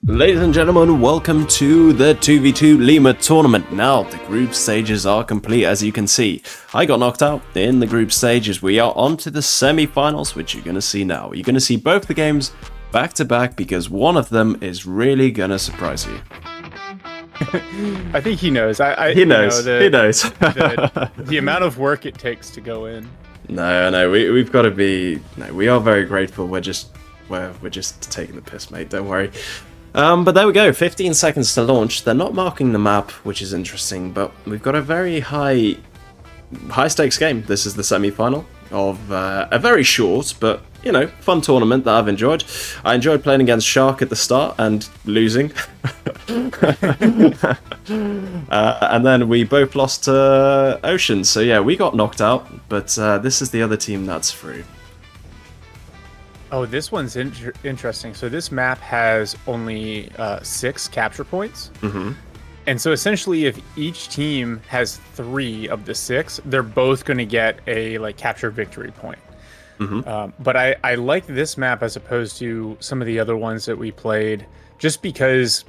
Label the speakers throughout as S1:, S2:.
S1: Ladies and gentlemen, welcome to the 2v2 Lima tournament. Now, the group stages are complete, as you can see. I got knocked out in the group stages. We are on to the semi-finals, which you're going to see now. You're going to see both the games back to back because one of them is really going to surprise you.
S2: I think he knows.
S1: He knows. He knows.
S2: The amount of work it takes to go in.
S1: No, we've got to be... No, we are very grateful. We're just taking the piss, mate. Don't worry. But there we go, 15 seconds to launch. They're not marking the map, which is interesting, but we've got a very high stakes game. This is the semi-final of a very short, but, you know, fun tournament that I've enjoyed. I enjoyed playing against Shark at the start and losing. And then we both lost to Ocean, so yeah, we got knocked out, but this is the other team that's through.
S2: Oh, this one's interesting. So this map has only 6 capture points.
S1: Mm-hmm.
S2: And so essentially, if each team has 3 of the 6, they're both going to get a capture victory point.
S1: Mm-hmm.
S2: But I like this map as opposed to some of the other ones that we played, just because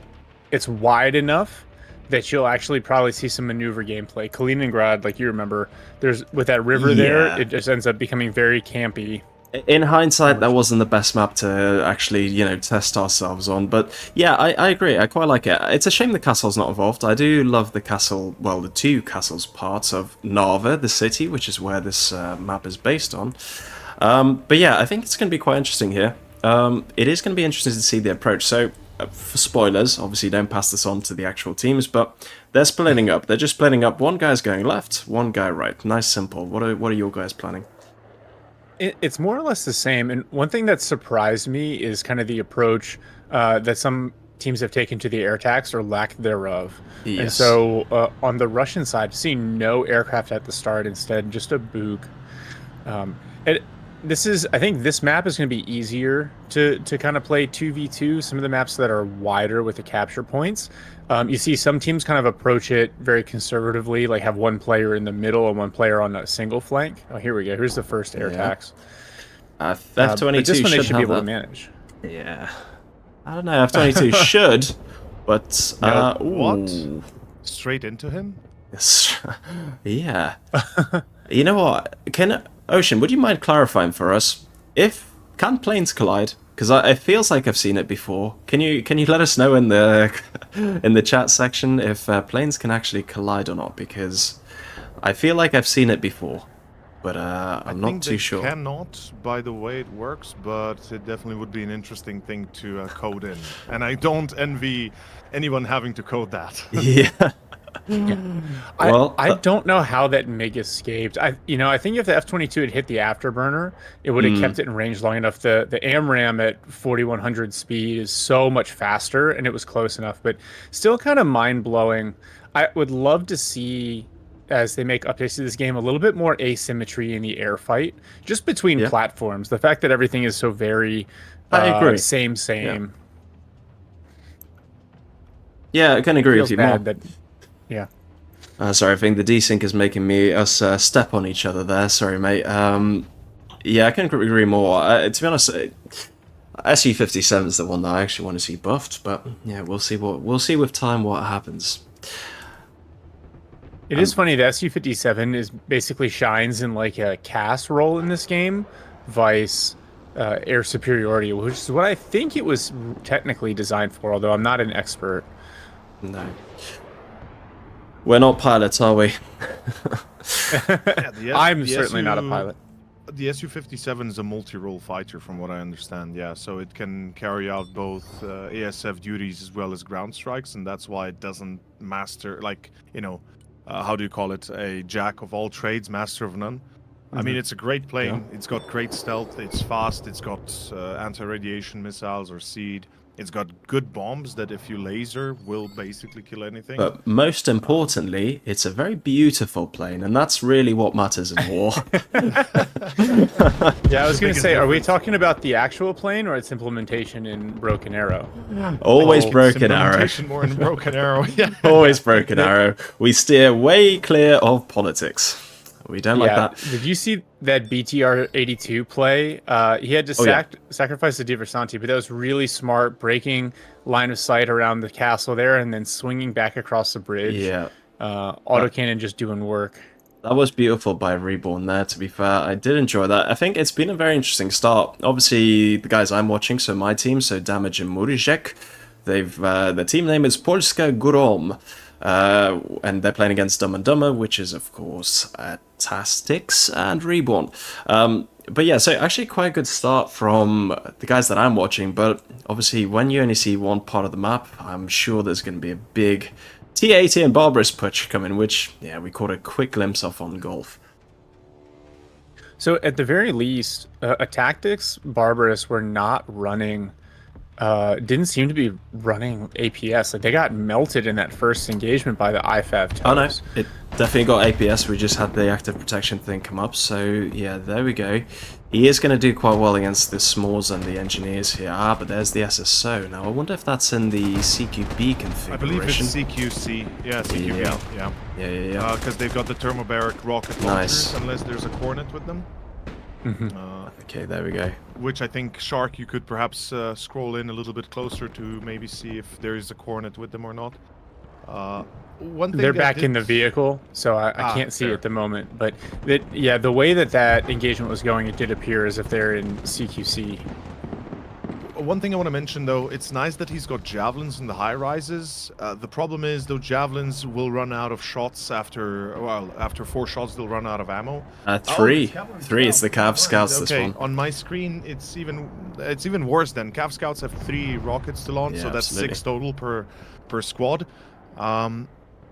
S2: it's wide enough that you'll actually probably see some maneuver gameplay. Kaliningrad, like you remember, there's with that river there, it just ends up becoming very campy.
S1: In hindsight, that wasn't the best map to actually, you know, test ourselves on. But yeah, I agree. I quite like it. It's a shame the castle's not involved. I do love the castle, well, the 2 castles parts of Narva, the city, which is where this map is based on. But yeah, I think it's going to be quite interesting here. It is going to be interesting to see the approach. So, for spoilers, obviously don't pass this on to the actual teams, but they're splitting up. They're just splitting up. One guy's going left, one guy right. Nice, simple. What are your guys planning?
S2: It's more or less the same. And one thing that surprised me is kind of the approach that some teams have taken to the air attacks or lack thereof.
S1: Yes.
S2: And so on the Russian side, seeing no aircraft at the start, instead just a boog. I think this map is going to be easier to kind of play 2v2. Some of the maps that are wider with the capture points, you see some teams kind of approach it very conservatively, like have one player in the middle and one player on a single flank. Oh, here we go. Here's the first air attacks.
S1: F22
S2: but this one they should be able
S1: that.
S2: to manage.
S1: Yeah. I don't know, F22 should, but...
S3: what? Straight into him?
S1: Yeah. You know what? Ocean, would you mind clarifying for us? Can planes collide? Because it feels like I've seen it before. Can you let us know in the chat section if planes can actually collide or not? Because I feel like I've seen it before, but I'm not too sure.
S3: I cannot, by the way it works, but it definitely would be an interesting thing to code in. And I don't envy anyone having to code that.
S1: Yeah.
S2: Well, I don't know how that MiG escaped. I think if the F-22 had hit the afterburner, it would have kept it in range long enough. The AMRAAM at 4100 speed is so much faster, and it was close enough, but still kind of mind-blowing. I would love to see, as they make updates to this game, a little bit more asymmetry in the air fight, just between platforms. The fact that everything is so very
S1: I agree.
S2: Same.
S1: Yeah, I can agree with you more.
S2: Yeah.
S1: Sorry, I think the desync is making us step on each other there. Sorry, mate. Yeah, I can agree more. To be honest, SU-57 is the one that I actually want to see buffed, but yeah, we'll see with time what happens.
S2: It is funny, the SU-57 is basically shines in like a CAS role in this game, vice air superiority, which is what I think it was technically designed for, although I'm not an expert.
S1: No. We're not pilots, are we?
S2: I'm certainly not a pilot.
S3: The Su-57 is a multi-role fighter, from what I understand. Yeah, so it can carry out both ASF duties as well as ground strikes, and that's why it doesn't master, like, how do you call it? A jack of all trades, master of none. I mean, it's a great plane. Yeah. It's got great stealth. It's fast. It's got anti-radiation missiles or SEED. It's got good bombs that if you laser will basically kill anything.
S1: But most importantly, it's a very beautiful plane, and that's really what matters in war.
S2: Yeah, I was going to say, are we talking about the actual plane or its implementation in Broken Arrow?
S1: Always Broken Arrow.
S3: More in Broken Arrow. Yeah.
S1: Always Broken Arrow. We steer way clear of politics. We don't like that.
S2: Did you see that BTR-82 play? He had to sacrifice the Diversanti, but that was really smart, breaking line of sight around the castle there, and then swinging back across the bridge.
S1: Yeah.
S2: Autocannon just doing work.
S1: That was beautiful by Reborn there, to be fair. I did enjoy that. I think it's been a very interesting start. Obviously, the guys I'm watching, so my team, so Damage and Murizek, the team name is Polska Grom. And they're playing against Dumb and Dumber, which is, of course, Tastix and Reborn. But yeah, so actually quite a good start from the guys that I'm watching, but obviously when you only see one part of the map, I'm sure there's going to be a big T80 and Barbarous push coming, which, yeah, we caught a quick glimpse of on Golf.
S2: So at the very least, a Tactics Barbarous were not running, didn't seem to be running APS. Like they got melted in that first engagement by the IFAV toes.
S1: Oh no, it definitely got APS. We just had the active protection thing come up. So yeah, there we go. He is going to do quite well against the S'mores and the Engineers here. Ah, but there's the SSO. Now I wonder if that's in the CQB configuration.
S3: I believe it's CQC. Yeah, CQB. Yeah. Because they've got the thermobaric rocket launchers,
S1: Nice.
S3: unless there's a Cornet with them.
S1: Okay, there we go.
S3: Which I think, Shark, you could perhaps scroll in a little bit closer to maybe see if there is a Cornet with them or not. One thing
S2: They're back in the vehicle, so I can't see
S3: fair.
S2: at the moment. But yeah, the way that engagement was going, it did appear as if they're in CQC.
S3: One thing I want to mention, though, it's nice that he's got javelins in the high rises. The problem is, those javelins will run out of shots after 4 shots. They'll run out of ammo.
S1: Three. It's the Cav Scouts. This
S3: Okay,
S1: one.
S3: on my screen, it's even worse. Then Cav Scouts have 3 rockets to launch,
S1: Yeah,
S3: so that's
S1: absolutely.
S3: 6 total per squad.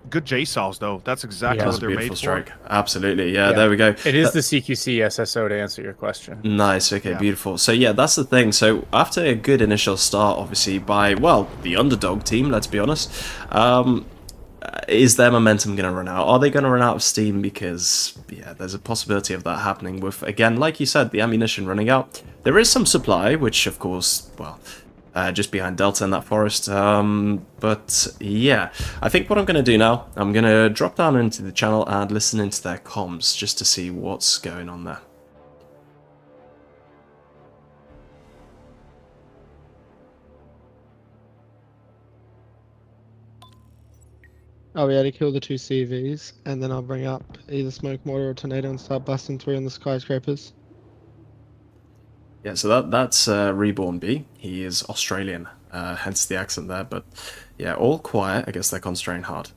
S3: Good JSOWs though. That's exactly
S1: That was
S3: what
S1: a
S3: they're
S1: beautiful
S3: made
S1: strike.
S3: for.
S1: Absolutely. Yeah, there we go.
S2: It is the CQC SSO to answer your question.
S1: Nice, okay,
S3: Yeah.
S1: beautiful. So yeah, that's the thing. So after a good initial start, obviously, by, well, the underdog team, let's be honest, is their momentum going to run out? Are they going to run out of steam? Because, yeah, there's a possibility of that happening with, again, like you said, the ammunition running out. There is some supply, which, of course, well, just behind Delta in that forest. But yeah, I think what I'm going to do now, I'm going to drop down into the channel and listen into their comms just to see what's going on there.
S4: Oh, we had to kill the 2 CVs, and then I'll bring up either smoke mortar or tornado and start busting through in the skyscrapers.
S1: Yeah, so that's Reborn B. He is Australian, hence the accent there. But yeah, all quiet. I guess they're concentrating hard.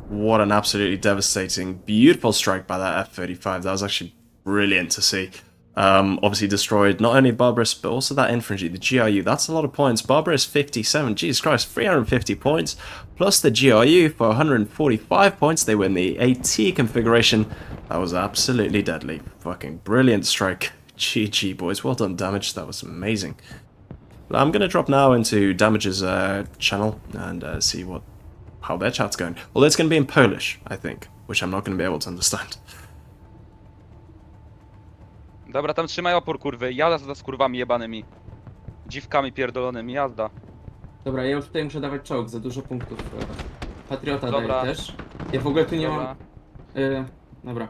S1: What an absolutely devastating, beautiful strike by that F-35. That was actually brilliant to see. Obviously destroyed not only Barbarous, but also that infantry, the GRU. That's a lot of points. Barbarous 57, Jesus Christ, 350 points, plus the GRU for 145 points. They win the AT configuration. That was absolutely deadly. Fucking brilliant strike. GG, boys. Well done, Damage. That was amazing. I'm going to drop now into Damage's channel and see how their chat's going. Well, it's going to be in Polish, I think, which I'm not going to be able to understand.
S5: Dobra, tam trzymaj opór, kurwy. Jazda z kurwami jebanymi. Dziwkami pierdolonymi, jazda.
S6: Dobra, ja już tutaj muszę dawać czołg, za dużo punktów. Patriota
S5: Dobra.
S6: daje też. Ja w ogóle tu nie
S5: Dobra,
S6: mam... Dobra.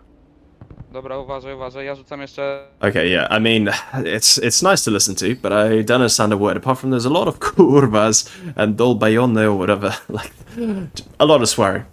S5: dobra, uważaj, ja rzucam jeszcze...
S1: Okay, yeah, I mean, it's nice to listen to, but I don't understand a word, apart from there's a lot of kurvas and dolbayone or whatever, like, a lot of swearing.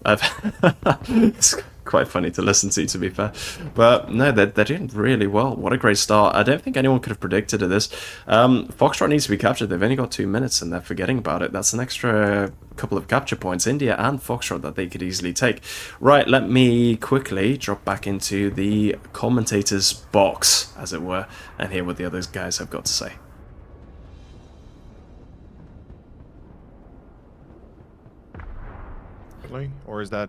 S1: It's quite funny to listen to be fair. But no, they're doing really well. What a great start. I don't think anyone could have predicted this. Foxtrot needs to be captured. They've only got 2 minutes and they're forgetting about it. That's an extra couple of capture points, India and Foxtrot, that they could easily take. Right, let me quickly drop back into the commentator's box, as it were, and hear what the other guys have got to say.
S3: Or is that...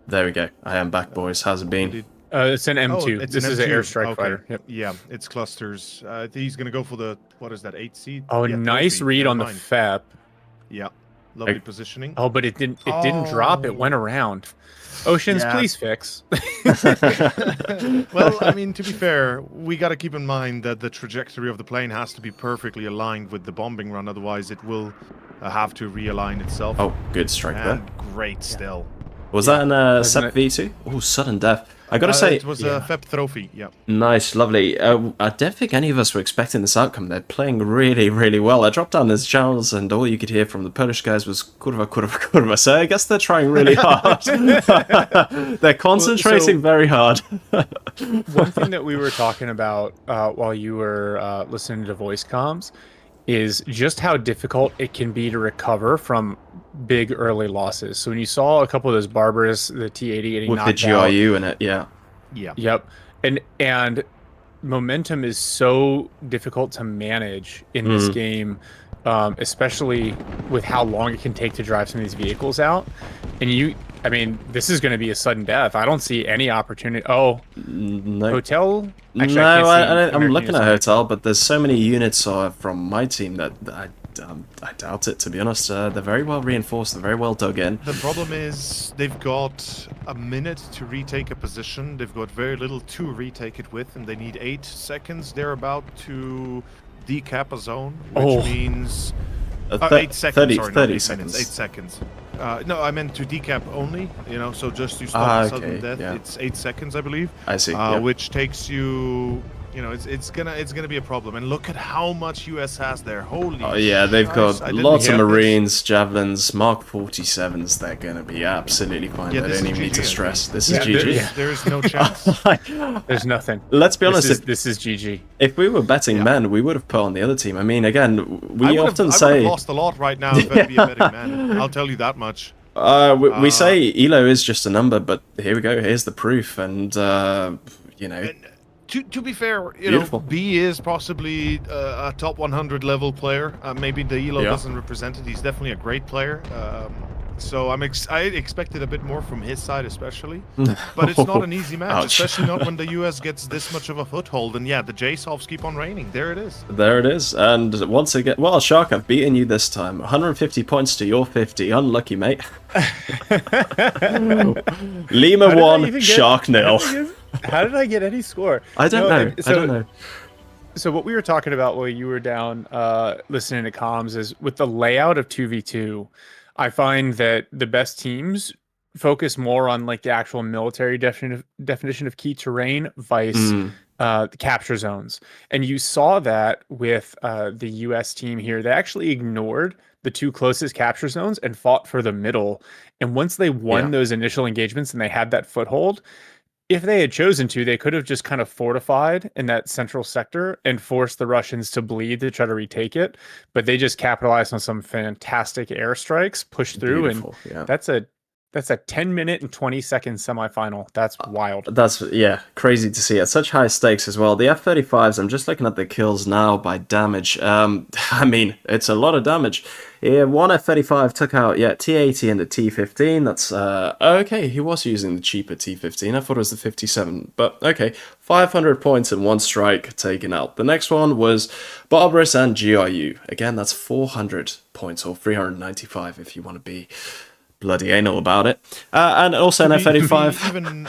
S1: There we go. I am back, boys. How's it been?
S2: It's an M2.
S3: Oh, it's
S2: This
S3: an
S2: is an
S3: M2.
S2: airstrike
S3: Okay.
S2: fighter. Yep.
S3: Yeah, it's clusters. He's gonna go for the, what is that, 8 seed?
S2: Oh,
S3: Yeah,
S2: nice
S3: trophy.
S2: read
S3: Never
S2: on the
S3: mind.
S2: FEP.
S3: Yeah. Lovely positioning.
S2: Oh, but it didn't drop. It went around. Oceans,
S3: Yeah.
S2: please fix.
S3: Well, I mean, to be fair, we got to keep in mind that the trajectory of the plane has to be perfectly aligned with the bombing run, otherwise it will have to realign itself.
S1: Oh, good strike there.
S3: And great still.
S1: Was that an
S2: Wasn't
S1: Sep V2? Oh, sudden death. I gotta say,
S3: It was a FEP trophy, yeah.
S1: nice, lovely. I don't think any of us were expecting this outcome. They're playing really, really well. I dropped down his channels, and all you could hear from the Polish guys was kurwa, kurwa, kurwa. So I guess they're trying really hard. They're concentrating very hard.
S2: One thing that we were talking about while you were listening to voice comms is just how difficult it can be to recover from big early losses. So when you saw a couple of those barbarous, the T80 getting
S1: With the
S2: knocked out,
S1: GRU in it, yeah.
S3: Yeah.
S2: yep, and momentum is so difficult to manage in this game, especially with how long it can take to drive some of these vehicles out. And I mean, this is going to be a sudden death. I don't see any opportunity. Oh,
S1: No.
S2: hotel. Actually,
S1: No,
S2: I can't see
S1: I'm
S2: American
S1: looking at
S2: units.
S1: Hotel, but there's so many units from my team that I doubt it, to be honest. They're very well reinforced, they're very well dug in.
S3: The problem is they've got a minute to retake a position. They've got very little to retake it with, and they need 8 seconds. They're about to decap a zone, which means 8 seconds.
S1: 30,
S3: sorry,
S1: 30
S3: not 8
S1: seconds.
S3: minutes. 8 seconds. No, I meant to decap only. So just to stop sudden
S1: okay,
S3: death,
S1: yeah.
S3: it's 8 seconds, I believe.
S1: I see. Yeah.
S3: Which takes you. It's gonna be a problem. And look at how much US has there. Holy.
S1: Oh yeah, they've
S3: Christ,
S1: got
S3: I didn't
S1: lots of
S3: hear this.
S1: Marines, Javelins, Mark 47s. They're gonna be absolutely fine.
S3: Yeah,
S1: They
S3: this
S1: don't
S3: is
S1: even need to
S3: GG.
S1: stress. This
S2: Yeah,
S1: is GG.
S3: There is no chance.
S2: There's nothing.
S1: Let's be honest.
S2: This is GG.
S1: If we were betting men, we would have put on the other team. I mean, again, we often
S3: I would
S1: say
S3: have lost a lot right now if I'd be a betting man. I'll tell you that much.
S1: we say Elo is just a number, but here we go. Here's the proof, and you know.
S3: To be fair,
S1: Beautiful.
S3: B is possibly a top 100 level player. Maybe the Elo
S1: Yeah.
S3: doesn't represent it. He's definitely a great player. So I expected a bit more from his side, especially. But it's not an easy match,
S1: Ouch.
S3: especially not when the US gets this much of a foothold. And yeah, the J-Sovs keep on raining. There it is.
S1: There it is, and once again, well, Shark, I've beaten you this time. 150 points to your 50. Unlucky, mate. Lima
S2: How did I
S1: 1,
S2: even get-
S1: Shark 0.
S2: How did I get any score?
S1: I don't know. I don't know.
S2: So what we were talking about while you were down listening to comms is with the layout of 2v2, I find that the best teams focus more on like the actual military definition of key terrain, vice the capture zones. And you saw that with the US team here. They actually ignored the 2 closest capture zones and fought for the middle. And once they won those initial engagements and they had that foothold, if they had chosen to, they could have just kind of fortified in that central sector and forced the Russians to bleed to try to retake it. But they just capitalized on some fantastic airstrikes, pushed through,
S1: Beautiful,
S2: and
S1: yeah.
S2: that's a 10-minute and 20-second semifinal. That's wild.
S1: That's, yeah, crazy to see at such high stakes as well. The F-35s, I'm just looking at the kills now by damage. I mean, it's a lot of damage. Yeah, one F-35 took out, T-80 and the T-15. That's, okay, he was using the cheaper T-15. I thought it was the 57, but okay. 500 points in one strike taken out. The next one was Barbarous and GRU. Again, that's 400 points, or 395 if you want to be bloody anal about it. And also an F-35.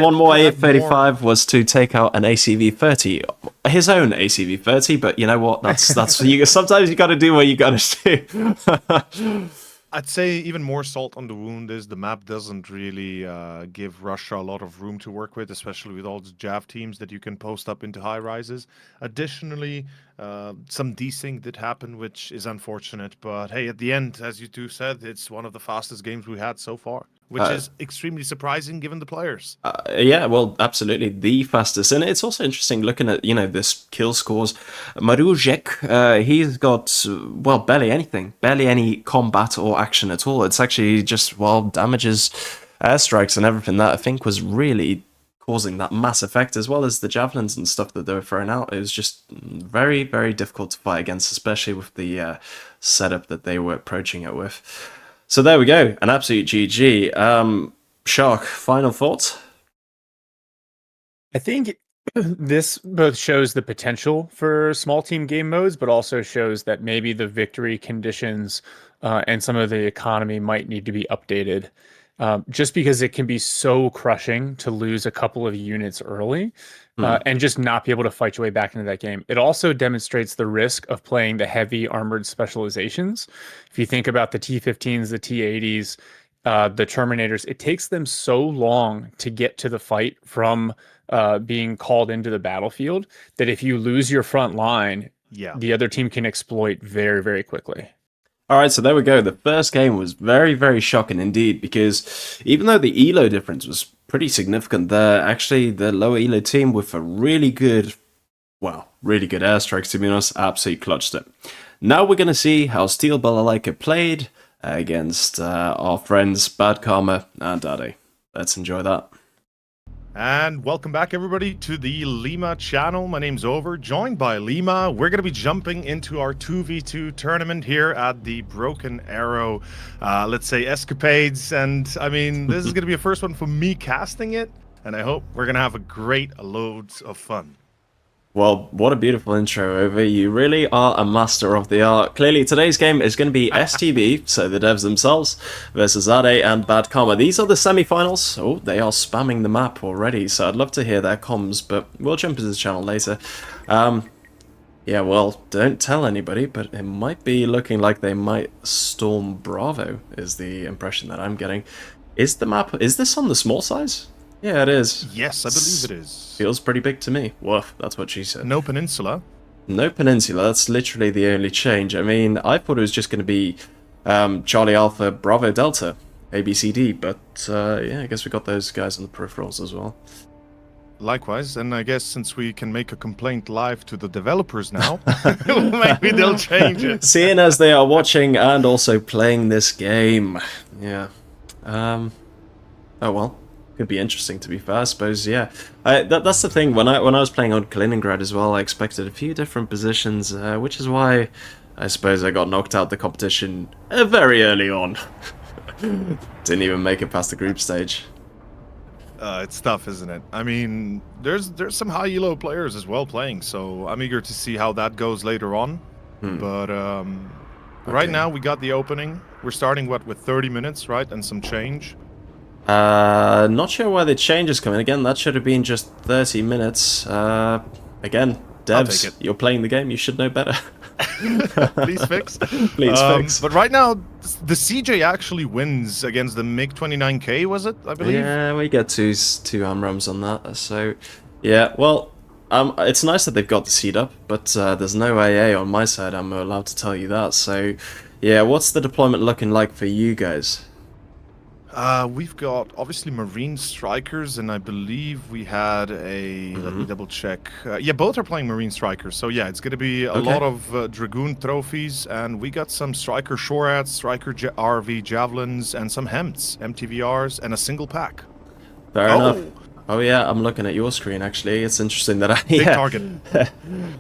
S1: One more F-35 was to take out an ACV-30, his own ACV-30. But you know what? That's sometimes you got to do what you got to do.
S3: I'd say even more salt on the wound is the map doesn't really give Russia a lot of room to work with, especially with all the JAV teams that you can post up into high rises. Additionally, some desync did happen, which is unfortunate. But hey, at the end, as you two said, it's one of the fastest games we had so far, which is extremely surprising given the players.
S1: Yeah, well, absolutely the fastest. And it's also interesting looking at, this kill scores. Maruzek, he's got, well, barely anything. Barely any combat or action at all. It's actually just, well, damages, airstrikes and everything that I think was really causing that mass effect, as well as the javelins and stuff that they were throwing out. It was just very, very difficult to fight against, especially with the setup that they were approaching it with. So there we go, an absolute GG. Shark, final thoughts?
S2: I think This both shows the potential for small team game modes, but also shows that maybe the victory conditions and some of the economy might need to be updated. Just because it can be so crushing to lose a couple of units early and just not be able to fight your way back into that game. It also demonstrates the risk of playing the heavy armored specializations. If you think about the T-15s, the T-80s, the Terminators, it takes them so long to get to the fight from being called into the battlefield that if you lose your front line,
S3: Yeah.
S2: the other team can exploit very, very quickly.
S1: Alright, so there we go. The first game was very, very shocking indeed, because even though the elo difference was pretty significant there, actually the lower elo team with a really good airstrikes, to be honest, absolutely clutched it. Now we're going to see how Steel Balalaika played against our friends Bad Karma and Daddy. Let's enjoy that.
S3: And welcome back, everybody, to the Lima channel. My name's Over, joined by Lima. We're going to be jumping into our 2v2 tournament here at the Broken Arrow, let's say, escapades. And, I mean, this is going to be a first one for me casting it, and I hope we're going to have a great loads of fun.
S1: Well, what a beautiful intro, Over. You really are a master of the art. Clearly, today's game is going to be STB, so the devs themselves, versus Ade and Bad Karma. These are the semi-finals. Oh, they are spamming the map already, so I'd love to hear their comms, but we'll jump into the channel later. Yeah, well, don't tell anybody, but it might be looking like they might storm Bravo, is the impression that I'm getting. Is this on the small size? Yeah, it is.
S3: Yes, I believe it is.
S1: Feels pretty big to me. Woof, that's what she said.
S3: No peninsula.
S1: No peninsula, that's literally the only change. I mean, I thought it was just going to be Charlie Alpha, Bravo Delta, ABCD, but yeah, I guess we got those guys on the peripherals as well.
S3: Likewise, and I guess since we can make a complaint live to the developers now, maybe they'll change it.
S1: Seeing as they are watching and also playing this game. Yeah. Oh well. Could be interesting, to be fair, I suppose. Yeah, that's the thing. When I was playing on Kaliningrad as well, I expected a few different positions, which is why I suppose I got knocked out the competition very early on. Didn't even make it past the group stage.
S3: It's tough, isn't it? I mean, there's some high elo players as well playing, so I'm eager to see how that goes later on. But right now we got the opening. We're starting with 30 minutes, right, and some change.
S1: Not sure why the change is coming. Again, that should have been just 30 minutes. Again, devs, you're playing the game, you should know better.
S3: Please fix.
S1: Please fix.
S3: But right now, the CJ actually wins against the MiG-29K, was it, I believe?
S1: Yeah, we get two AMRAAMs on that, so... Yeah, well, it's nice that they've got the seed up, but there's no AA on my side, I'm allowed to tell you that, so... Yeah, what's the deployment looking like for you guys?
S3: We've got obviously Marine Strikers, and I believe we had a. Let me double check. Yeah, both are playing Marine Strikers, so yeah, it's going to be a lot of Dragoon trophies, and we got some Striker Shorats, Striker RV Javelins, and some HEMTs, MTVRs, and a single pack.
S1: Fair enough. Oh yeah, I'm looking at your screen actually. It's interesting that
S3: Big target.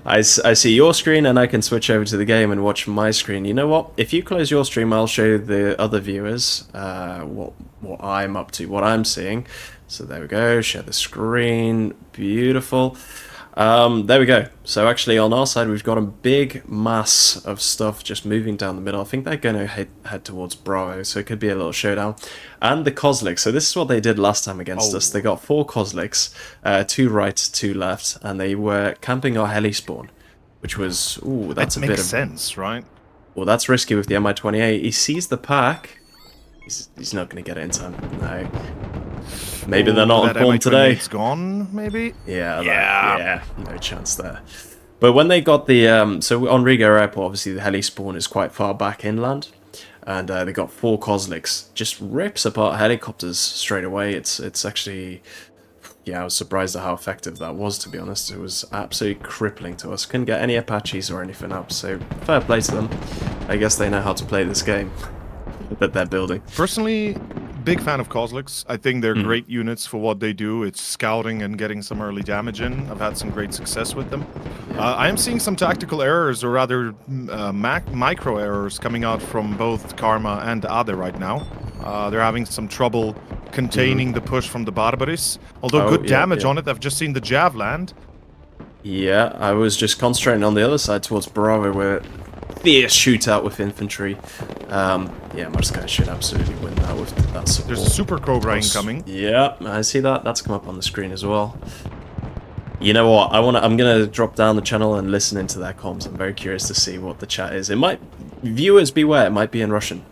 S1: I see your screen and I can switch over to the game and watch my screen. You know what? If you close your stream, I'll show the other viewers what I'm up to, what I'm seeing. So there we go. Share the screen. Beautiful. There we go. So actually on our side we've got a big mass of stuff just moving down the middle. I think they're going to head towards Bravo, so it could be a little showdown. And the Kozliks. So this is what they did last time against us. They got 4 Kozliks, 2 right, 2 left, and they were camping our heli spawn, which was that's a bit of...
S3: makes sense, right?
S1: Well, that's risky with the Mi-28. He sees the pack. He's not going to get it in time. No. Maybe they're not on form today.
S3: It's gone, maybe?
S1: Yeah, no chance there. But when they got the... so on Riga Airport, obviously the heli spawn is quite far back inland. And they got 4 Kozliks. Just rips apart helicopters straight away. It's actually... Yeah, I was surprised at how effective that was, to be honest. It was absolutely crippling to us. Couldn't get any Apaches or anything up, so fair play to them. I guess they know how to play this game that they're building.
S3: Personally, big fan of Kozliks. I think they're great units for what they do. It's scouting and getting some early damage in. I've had some great success with them. I am seeing some tactical errors, or rather micro errors, coming out from both Karma and Ade right now. They're having some trouble containing the push from the Barbaris. Although
S1: Oh,
S3: good
S1: yeah,
S3: damage
S1: yeah.
S3: on it. I've just seen the Jav land.
S1: Yeah, I was just concentrating on the other side towards Bravo, where fierce shootout with infantry. Yeah, Mordecai should absolutely win that with that support.
S3: There's a Super Cobra incoming.
S1: Yeah, I see that. That's come up on the screen as well. You know what? I'm gonna drop down the channel and listen into their comms. I'm very curious to see what the chat is. It might, viewers beware, it might be in Russian.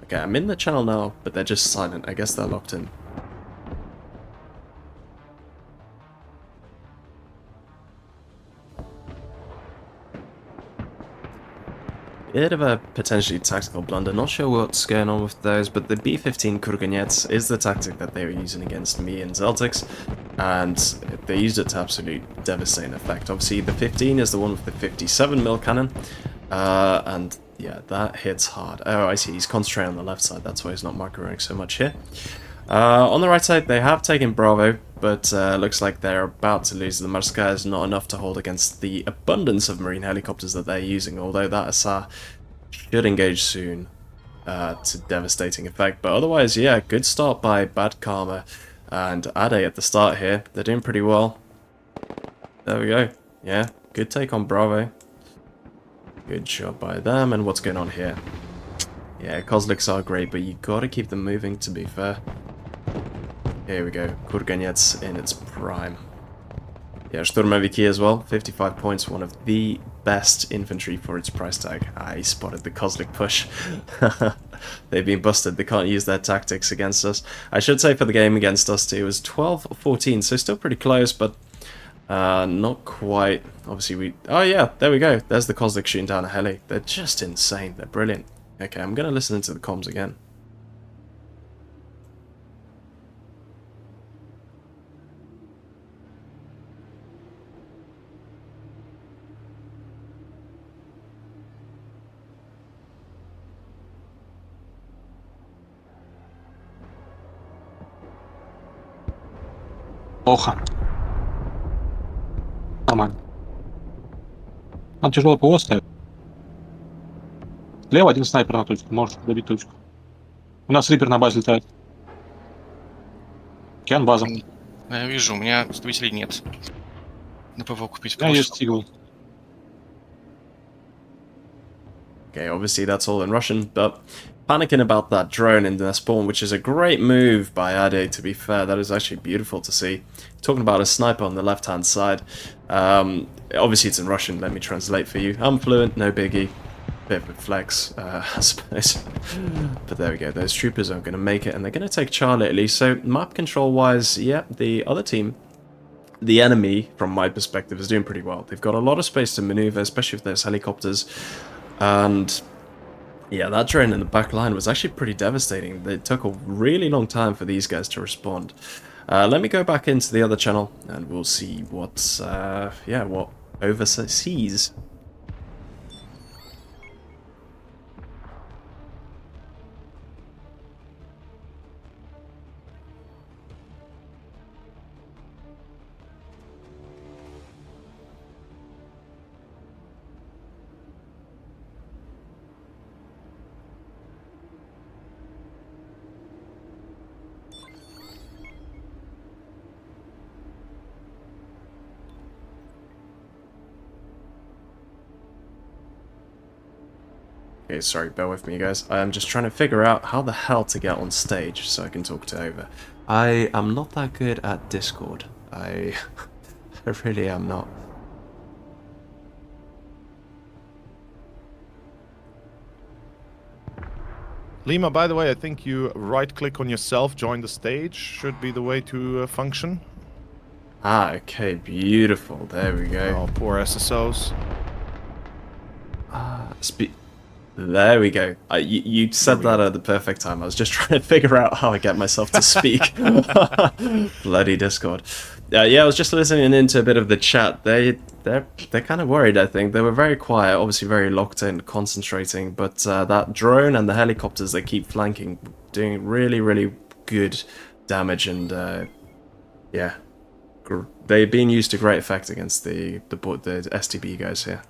S1: Okay, I'm in the channel now, but they're just silent. I guess they're locked in. Bit of a potentially tactical blunder. Not sure what's going on with those, but the B-15 Kurganets is the tactic that they were using against me and Zeltics, and they used it to absolute devastating effect. Obviously, the 15 is the one with the 57mm cannon, and yeah, that hits hard. Oh, I see. He's concentrating on the left side. That's why he's not micro-running so much here. On the right side, they have taken Bravo, but looks like they're about to lose. The Marska is not enough to hold against the abundance of marine helicopters that they're using, although that SR should engage soon to devastating effect. But otherwise, yeah, good start by Bad Karma and Ade at the start here. They're doing pretty well. There we go. Yeah, good take on Bravo. Good job by them. And what's going on here? Yeah, Kozliks are great, but you gotta keep them moving, to be fair. Here we go. Kurganets in its prime. Yeah, Sturmoviki as well. 55 points, one of the best infantry for its price tag. Ah, he spotted the Kozlik push. They've been busted. They can't use their tactics against us. I should say for the game against us too, it was 12-14, so still pretty close, but not quite. Obviously we... Oh yeah, there we go. There's the Kozlik shooting down a heli. They're just insane. They're brilliant. Okay, I'm going to listen into the comms again.
S7: Плохо. Нормально. Нам тяжело ПО ставить. Слева один снайпер на точку. Можешь добить точку. У нас рипер на базе летает. Океан база.
S8: Я вижу, у меня двигателей нет. На ПВО купить
S7: У меня есть сигнал.
S1: Okay, obviously that's all in Russian, but panicking about that drone in their spawn, which is a great move by Ade, to be fair. That is actually beautiful to see. Talking about a sniper on the left-hand side. Obviously it's in Russian, let me translate for you. I'm fluent, no biggie. Bit of a flex, I suppose. But there we go, those troopers aren't going to make it, and they're going to take Charlie at least. So map control-wise, yeah, the other team, the enemy, from my perspective, is doing pretty well. They've got a lot of space to maneuver, especially with those helicopters. And yeah, that drone in the back line was actually pretty devastating. It took a really long time for these guys to respond. Let me go back into the other channel and we'll see what's what overseas. Okay, sorry, bear with me, guys. I am just trying to figure out how the hell to get on stage so I can talk to Over. I am not that good at Discord. I really am not.
S3: Lima, by the way, I think you right-click on yourself, join the stage. Should be the way to function.
S1: Ah, okay, beautiful. There we go.
S3: Oh, poor SSOs.
S1: There we go. You said that at the perfect time. I was just trying to figure out how I get myself to speak. Bloody Discord. Yeah, I was just listening into a bit of the chat. They're kind of worried, I think. They were very quiet, obviously very locked in, concentrating. But that drone and the helicopters that keep flanking, doing really, really good damage. And yeah, they're being used to great effect against the STB guys here.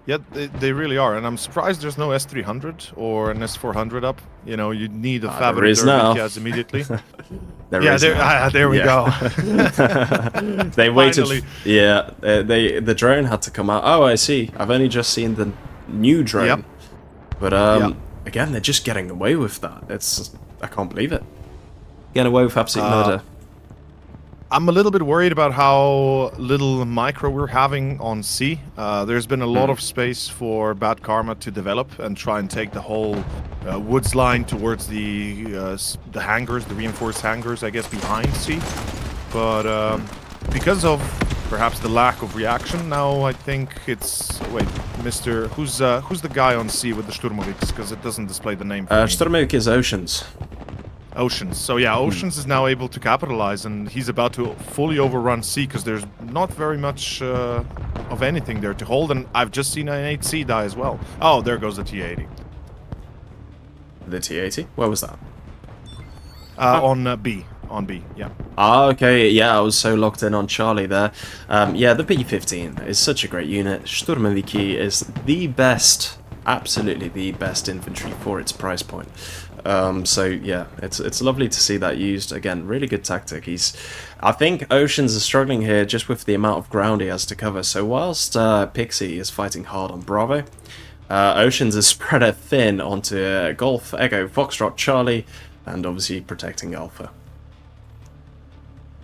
S3: Yeah, they really are, and I'm surprised there's no S300 or an S400 up. You know, you need a
S1: There is now.
S3: immediately.
S1: There
S3: Yeah,
S1: is
S3: there,
S1: now.
S3: there we go.
S1: They waited.
S3: Finally.
S1: Yeah, the drone had to come out. Oh, I see. I've only just seen the new drone.
S3: Yep.
S1: But
S3: Yep.
S1: again, they're just getting away with that. I can't believe it. Getting away with absolute murder.
S3: I'm a little bit worried about how little micro we're having on C. There's been a lot of space for Bad Karma to develop and try and take the whole woods line towards the hangars, the reinforced hangars, I guess, behind C. But because of perhaps the lack of reaction, now I think it's Mr. Who's the guy on C with the Sturmoviks? Because it doesn't display the name.
S1: Sturmovik is Oceans.
S3: Oceans. So yeah, Oceans is now able to capitalize, and he's about to fully overrun C because there's not very much of anything there to hold. And I've just seen an 8C die as well. Oh, there goes the T80.
S1: The T80? Where was that?
S3: On B. On B, yeah.
S1: Ah, okay, yeah, I was so locked in on Charlie there. Yeah, the B-15 is such a great unit. Sturmoviki is the best, absolutely the best infantry for its price point. So yeah, it's lovely to see that used. Again, really good tactic. I think Oceans is struggling here just with the amount of ground he has to cover. So whilst Pixie is fighting hard on Bravo, Oceans is spread out thin onto Golf, Echo, Foxtrot, Charlie, and obviously protecting Alpha.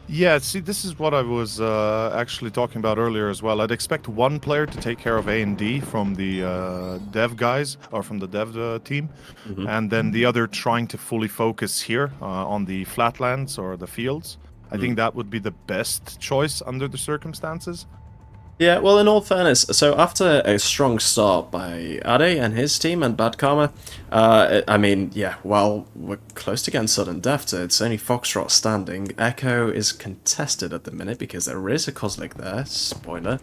S3: Yeah, see, this is what I was actually talking about earlier as well. I'd expect one player to take care of A and D from the dev guys, or from the dev team, and then the other trying to fully focus here on the flatlands or the fields. I think that would be the best choice under the circumstances.
S1: Yeah, well, in all fairness, so after a strong start by Ade and his team and Bad Karma, I mean, yeah, well, we're close to getting sudden death. It's only Foxtrot standing. Echo is contested at the minute because there is a Kozlik there, spoiler.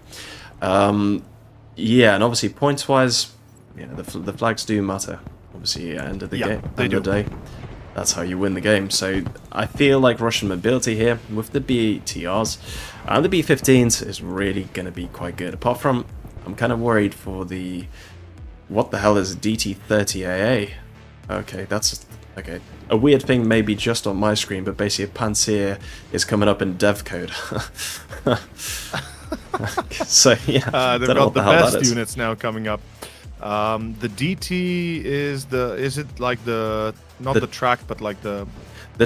S1: Yeah, and obviously points-wise, yeah, the flags do matter. Obviously, end of the game, end of the day. That's how you win the game. So I feel like Russian mobility here with the BTRs and the B-15s is really going to be quite good. Apart from, I'm kind of worried for the... What the hell is DT-30AA? Okay, that's... Okay. A weird thing maybe just on my screen, but basically a Panzer is coming up in dev code. So yeah,
S3: they've got the best units now coming up. The DT is the... Is it like the... Not the tracked, but like the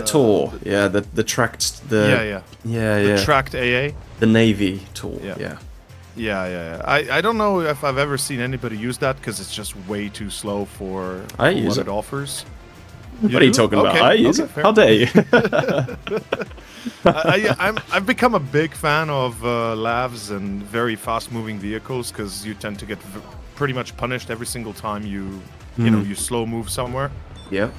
S3: tour,
S1: yeah, the tracked,
S3: yeah. The tracked AA,
S1: the Navy tour, yeah.
S3: I don't know if I've ever seen anybody use that because it's just way too slow for
S1: what it
S3: offers.
S1: What are you talking about? I use it. How dare you?
S3: I've become a big fan of lavs and very fast-moving vehicles because you tend to get pretty much punished every single time you know you slow move somewhere.
S1: Yeah.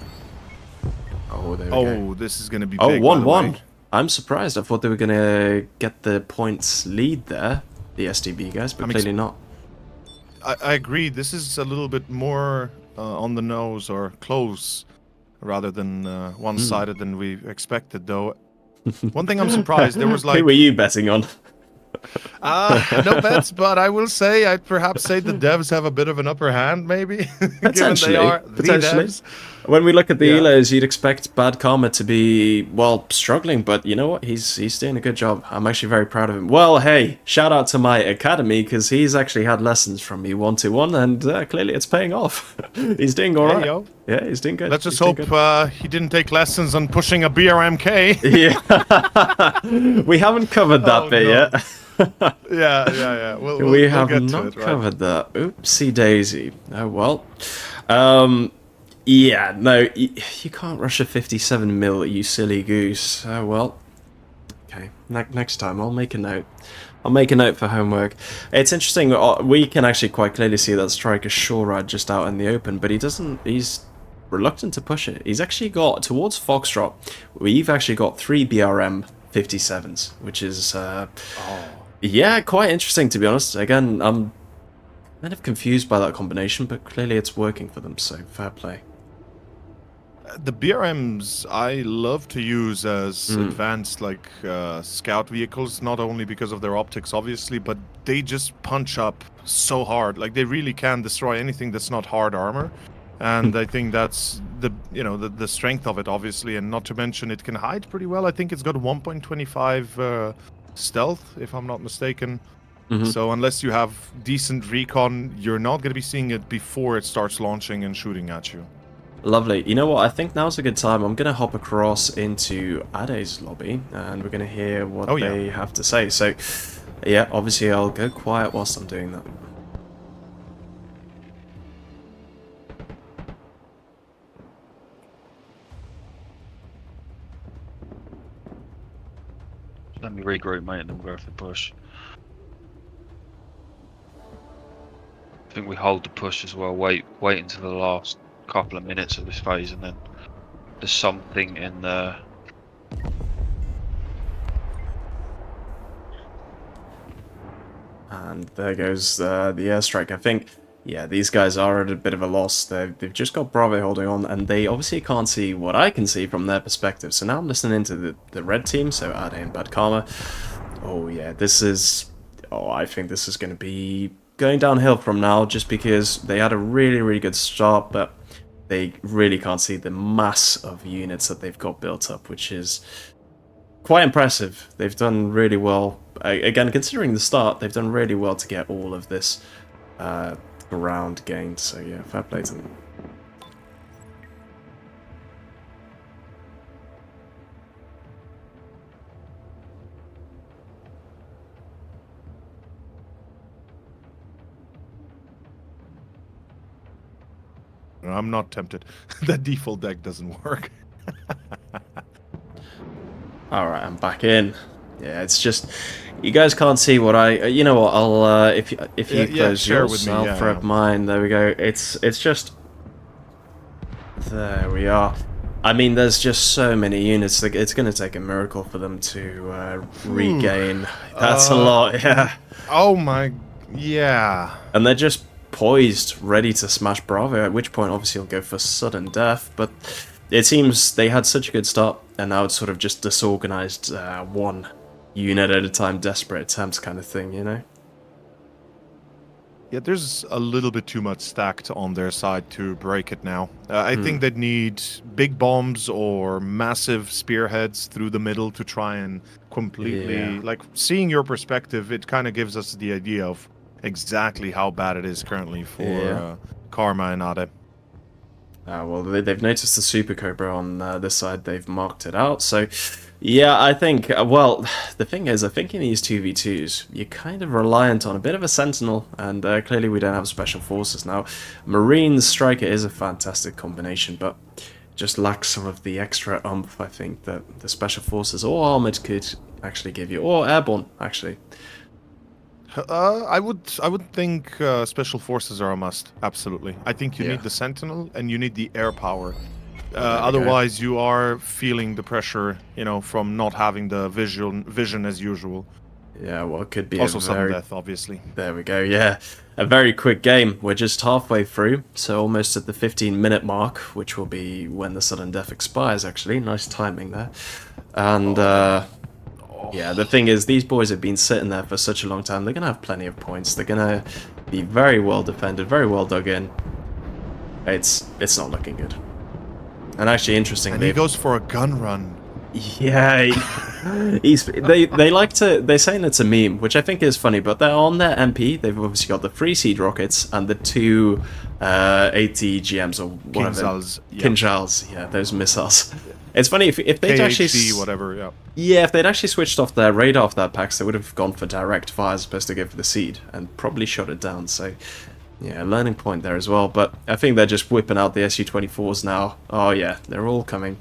S1: Oh, there we go.
S3: This is going to be
S1: big.
S3: Oh,
S1: 1-1. I'm surprised. I thought they were going to get the points lead there, the SDB guys, but clearly not.
S3: I agree. This is a little bit more on the nose or close rather than one-sided than we expected, though. One thing I'm surprised, there was like...
S1: Who were you betting on?
S3: No bets, but I will say, I'd perhaps say the devs have a bit of an upper hand, maybe.
S1: Potentially.
S3: Given they are
S1: Potentially.
S3: The devs.
S1: When we look at the elos, you'd expect Bad Karma to be, well, struggling, but you know what? He's doing a good job. I'm actually very proud of him. Well, hey, shout out to my academy, because he's actually had lessons from me one-to-one, and clearly it's paying off. He's doing all right. Yeah, he's doing good.
S3: Let's just hope he didn't take lessons on pushing a BRMK.
S1: Yeah. We haven't covered that bit yet.
S3: Yeah.
S1: We have
S3: get
S1: not
S3: to it, right?
S1: covered that. Oopsie daisy. Oh well. Yeah, no, you can't rush a 57 mil, you silly goose. Oh well. Okay, next time I'll make a note. I'll make a note for homework. It's interesting. We can actually quite clearly see that Striker sure ride just out in the open, but he doesn't. He's reluctant to push it. He's actually got towards Foxtrot. We've actually got 3 BRM 57s, which is yeah, quite interesting to be honest. Again, I'm kind of confused by that combination, but clearly it's working for them, so fair play.
S3: The BRMs I love to use as advanced like scout vehicles, not only because of their optics, obviously, but they just punch up so hard. Like they really can destroy anything that's not hard armor, and I think that's the strength of it, obviously, and not to mention it can hide pretty well. I think it's got 1.25 stealth, if I'm not mistaken. So unless you have decent recon, you're not going to be seeing it before it starts launching and shooting at you.
S1: Lovely. You know what? I think now's a good time. I'm going to hop across into Ade's lobby, and we're going to hear what they have to say. So, yeah, obviously I'll go quiet whilst I'm doing that.
S9: Let me regroup, mate, and then we'll go for the push. I think we hold the push as well. Wait until the last couple of minutes of this phase, and then there's something in there.
S1: And there goes the airstrike. I think, yeah, these guys are at a bit of a loss. They've just got Bravo holding on, and they obviously can't see what I can see from their perspective. So now I'm listening to the red team, so Ade and Bad Karma. Oh, yeah, this is... Oh, I think this is going to be going downhill from now, just because they had a really, really good start, but they really can't see the mass of units that they've got built up, which is quite impressive. They've done really well. Again, considering the start, they've done really well to get all of this ground gained. So yeah, fair play to them.
S3: I'm not tempted. That default deck doesn't work.
S1: Alright, I'm back in. Yeah, it's just... You guys can't see what I... You know what, I'll... if you close yours, I'll throw up mine. There we go. It's just... There we are. I mean, there's just so many units. It's going to take a miracle for them to regain. That's a lot, yeah.
S3: Oh my... Yeah.
S1: And they're just poised, ready to smash Bravo, at which point obviously he'll go for sudden death, but it seems they had such a good start, and now it's sort of just disorganized one unit at a time, desperate attempts kind of thing, you know?
S3: Yeah, there's a little bit too much stacked on their side to break it now. I think they'd need big bombs or massive spearheads through the middle to try and completely...
S1: Yeah.
S3: Like, seeing your perspective, it kind of gives us the idea of exactly how bad it is currently for Karma and Ade.
S1: Well, they've noticed the Super Cobra on this side. They've marked it out. So, yeah, I think... well, the thing is, I think in these 2v2s, you're kind of reliant on a bit of a Sentinel, and clearly we don't have Special Forces now. Marines Striker is a fantastic combination, but just lacks some of the extra oomph, I think, that the Special Forces or Armored could actually give you. Or Airborne, actually.
S3: I would think Special Forces are a must. Absolutely. I think you need the Sentinel and you need the air power. Otherwise, you are feeling the pressure, you know, from not having the vision as usual.
S1: Yeah, well, it could be
S3: also
S1: a
S3: sudden death, obviously.
S1: There we go. Yeah, a very quick game. We're just halfway through, so almost at the 15-minute mark, which will be when the sudden death expires. Actually, nice timing there. And yeah, the thing is, these boys have been sitting there for such a long time. They're going to have plenty of points. They're going to be very well defended, very well dug in. It's not looking good. And actually, interesting.
S3: And he goes for a gun run.
S1: Yeah, they like to. They're saying it's a meme, which I think is funny. But they're on their MP. They've obviously got the 3 seed rockets and the 2 ATGMs or whatever. Kinjals, yeah, those missiles. It's funny if they'd actually
S3: whatever,
S1: yeah, if they'd actually switched off their radar off their packs, they would have gone for direct fire as opposed to go for the seed and probably shot it down. So yeah, learning point there as well. But I think they're just whipping out the SU-24s now. Oh yeah, they're all coming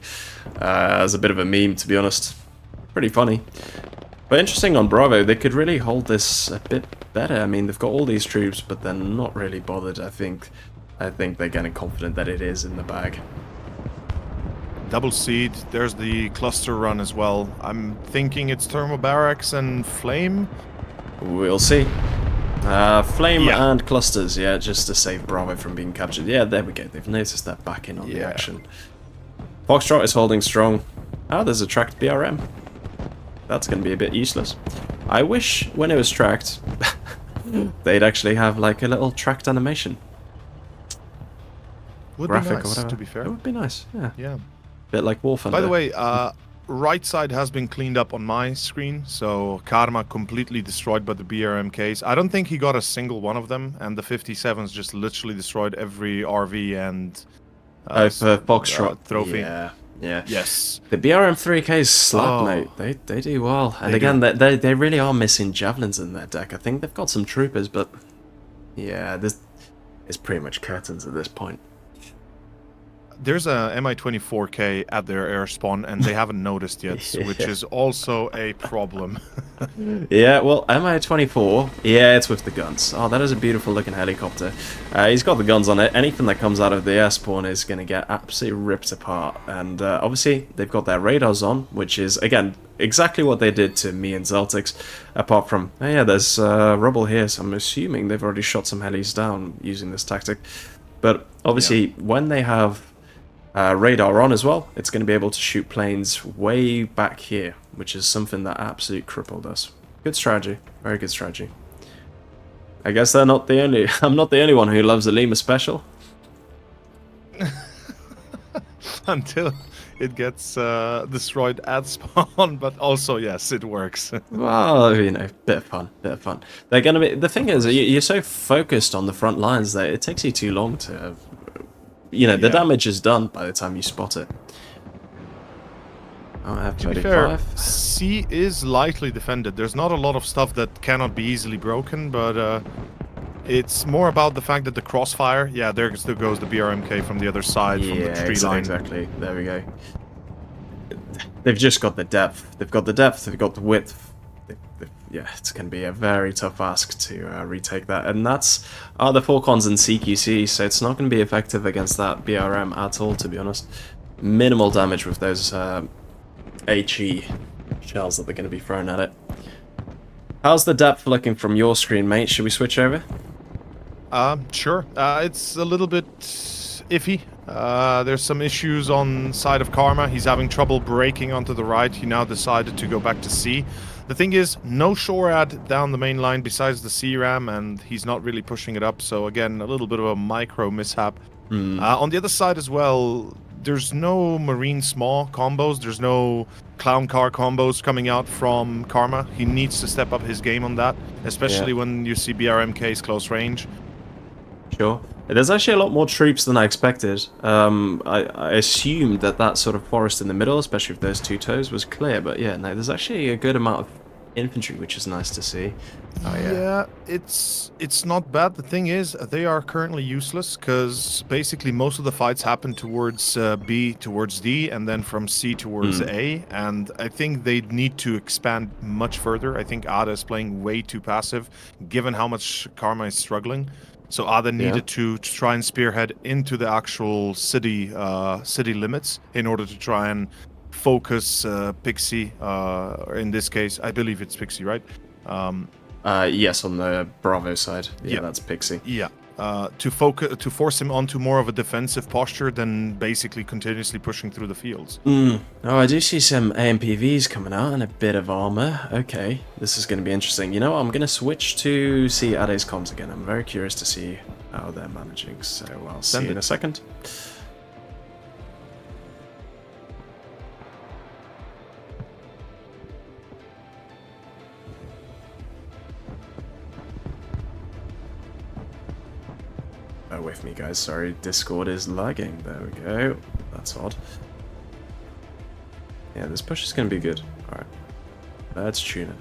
S1: as a bit of a meme, to be honest. Pretty funny. But interesting on Bravo, they could really hold this a bit better. I mean, they've got all these troops, but they're not really bothered. I think they're getting confident that it is in the bag.
S3: Double seed. There's the cluster run as well. I'm thinking it's thermal barracks and flame.
S1: We'll see. Flame and clusters, yeah, just to save Bravo from being captured. Yeah, there we go. They've noticed that back in on the action. Foxtrot is holding strong. Oh, there's a tracked BRM. That's going to be a bit useless. I wish when it was tracked, they'd actually have like a little tracked animation.
S3: Would
S1: Graphic
S3: be
S1: or
S3: nice,
S1: whatever.
S3: to be fair.
S1: It would be nice, yeah.
S3: Yeah.
S1: Bit like War Thunder.
S3: By the way, right side has been cleaned up on my screen, so Karma completely destroyed by the BRMKs. I don't think he got a single one of them, and the 57s just literally destroyed every RV and
S1: for Foxtrot
S3: trophy.
S1: Yeah, yeah.
S3: Yes.
S1: The BRM3Ks slap,
S3: Oh.
S1: mate. They do well. And
S3: They
S1: again,
S3: do.
S1: they really are missing javelins in their deck. I think they've got some troopers, but yeah, this is pretty much curtains at this point.
S3: There's a Mi-24K at their air spawn, and they haven't noticed yet, which is also a problem.
S1: Yeah, well, Mi-24, yeah, it's with the guns. Oh, that is a beautiful looking helicopter. He's got the guns on it. Anything that comes out of the air spawn is going to get absolutely ripped apart. And obviously, they've got their radars on, which is, again, exactly what they did to me and Zeltix. Apart from, oh yeah, there's rubble here, so I'm assuming they've already shot some helis down using this tactic. But obviously, when they have radar on as well, it's going to be able to shoot planes way back here, which is something that absolute crippled us. Good strategy, very good strategy. I guess they're not the only. I'm not the only one who loves a Lima special.
S3: Until it gets destroyed at spawn, but also, yes, it works.
S1: Well, you know, bit of fun, bit of fun. They're going to be. The thing is, you're so focused on the front lines that it takes you too long to. You know, the damage is done by the time you spot it. Oh, I have
S3: To be
S1: 35.
S3: fair, C is lightly defended. There's not a lot of stuff that cannot be easily broken, but it's more about the fact that the crossfire. Yeah, there still goes the BRMK from the other side from the tree line.
S1: Exactly. There we go. They've just got the depth. They've got the depth. They've got the width. Yeah, it's going to be a very tough ask to retake that. And that's the Falcons and CQC, so it's not going to be effective against that BRM at all, to be honest. Minimal damage with those HE shells that they're going to be thrown at it. How's the depth looking from your screen, mate? Should we switch over?
S3: Sure. It's a little bit iffy. There's some issues on side of Karma. He's having trouble breaking onto the right. He now decided to go back to C. The thing is, no SHORAD down the main line besides the C-RAM, and he's not really pushing it up, so again, a little bit of a micro mishap. On the other side as well, there's no Marine small combos, there's no Clown Car combos coming out from Karma. He needs to step up his game on that, especially when you see BRMK's close range.
S1: Sure. There's actually a lot more troops than I expected. I assumed that sort of forest in the middle, especially with those two toes, was clear, but yeah, no, there's actually a good amount of infantry, which is nice to see. Oh,
S3: Yeah, it's not bad. The thing is, they are currently useless because basically most of the fights happen towards B, towards D, and then from C towards A. And I think they need to expand much further. I think Ada is playing way too passive, given how much Karma is struggling. So Ada needed to try and spearhead into the actual city limits in order to try and focus Pixie. In this case, I believe it's Pixie, right?
S1: Yes, on the Bravo side. Yeah, that's Pixie.
S3: Yeah. To force him onto more of a defensive posture than basically continuously pushing through the fields.
S1: Oh, I do see some AMPVs coming out and a bit of armor. Okay, this is going to be interesting. You know what? I'm going to switch to see Ade's comms again. I'm very curious to see how they're managing, so I'll see you in a second. Bear with me, guys. Sorry, Discord is lagging. There we go. That's odd. Yeah, this push is going to be good. Alright. Let's tune in.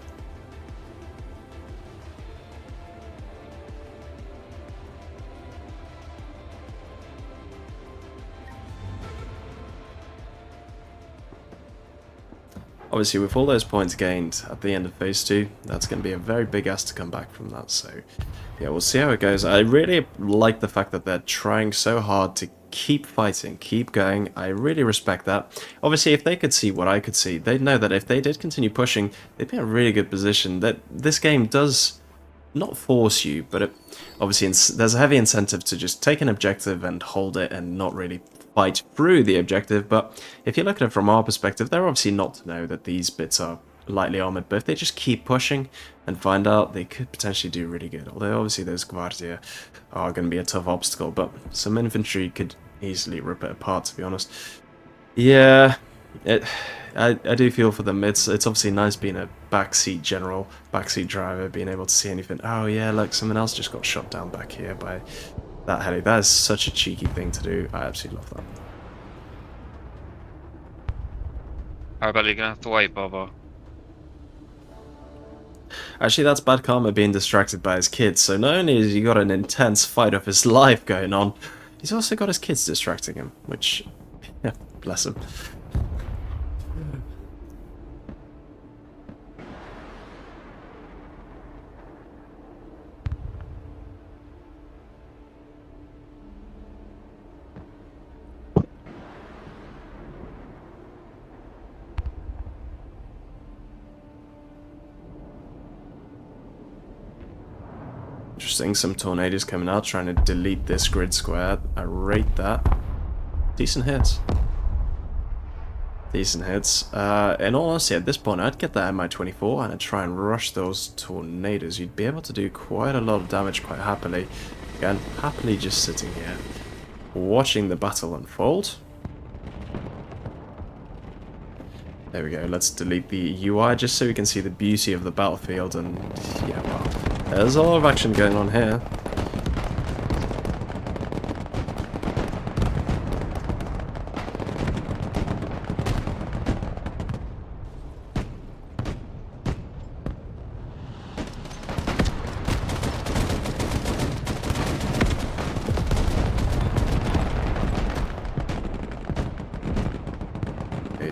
S1: Obviously, with all those points gained at the end of Phase 2, that's going to be a very big ask to come back from that, so yeah, we'll see how it goes. I really like the fact that they're trying so hard to keep fighting, keep going. I really respect that. Obviously, if they could see what I could see, they'd know that if they did continue pushing, they'd be in a really good position. That this game does not force you, but it, obviously there's a heavy incentive to just take an objective and hold it and not really fight through the objective. But if you look at it from our perspective, they're obviously not to know that these bits are lightly armored, but if they just keep pushing and find out, they could potentially do really good. Although obviously those Guardia are going to be a tough obstacle, but some infantry could easily rip it apart, to be honest. Yeah, I do feel for them. It's obviously nice being a backseat general, backseat driver, being able to see anything. Oh yeah, look, someone else just got shot down back here by that heli. That is such a cheeky thing to do. I absolutely love that.
S9: Arabella, you're gonna have to wait, Baba.
S1: Actually, that's bad karma being distracted by his kids. So not only has he got an intense fight of his life going on, he's also got his kids distracting him, which, yeah, bless him. Interesting, some tornadoes coming out, trying to delete this grid square. I rate that. Decent hits. Decent hits. In all honesty, at this point, I'd get that Mi-24 and I'd try and rush those tornadoes. You'd be able to do quite a lot of damage quite happily. Again, happily just sitting here, watching the battle unfold. There we go, let's delete the UI just so we can see the beauty of the battlefield, and yeah, well, there's a lot of action going on here.